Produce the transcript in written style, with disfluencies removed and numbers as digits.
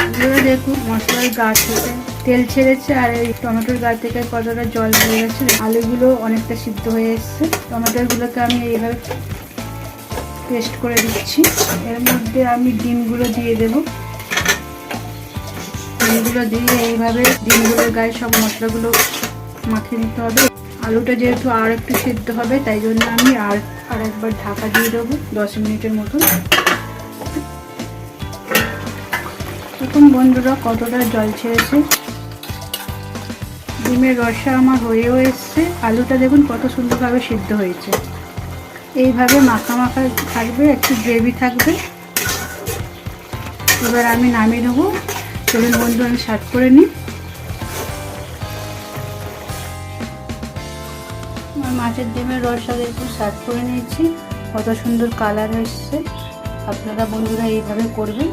এবারে দেখুন মশলার গা থেকে তেল ছেড়েছে আর এই টমেটোর গা থেকে কতটা জল বেরিয়ে গেছে। আলুগুলো অনেকটা সিদ্ধ হয়ে এসছে। টমেটোগুলোকে আমি এইভাবে পেস্ট করে দিচ্ছি। এর মধ্যে আমি ডিমগুলো দিয়ে দেবো। ডিমগুলো দিয়ে এইভাবে ডিমগুলোর গায়ে সব মশলাগুলো মাখিয়ে নিতে হবে। আলুটা যেহেতু আর একটু সিদ্ধ হবে তাই জন্য আমি আর একবার ঢাকা দিয়ে দেবো 10 মিনিটের মতো। দেখুন বন্ধুরা কতটা জল ছেড়েছে। ডিমের রসা আমার হয়েও এসছে। আলুটা দেখুন কত সুন্দরভাবে সিদ্ধ হয়েছে। এইভাবে মাখা মাখা থাকবে, একটু গ্রেভি থাকবে। এবার আমি নামিয়ে নেবো। চলুন বন্ধু আমি সার্ভ করে নিই। আমার মাছের ডিমের রসা দেখুন সার্ভ করে নিয়েছি। কত সুন্দর কালার এসছে। আপনারা বন্ধুরা এইভাবে করবেন।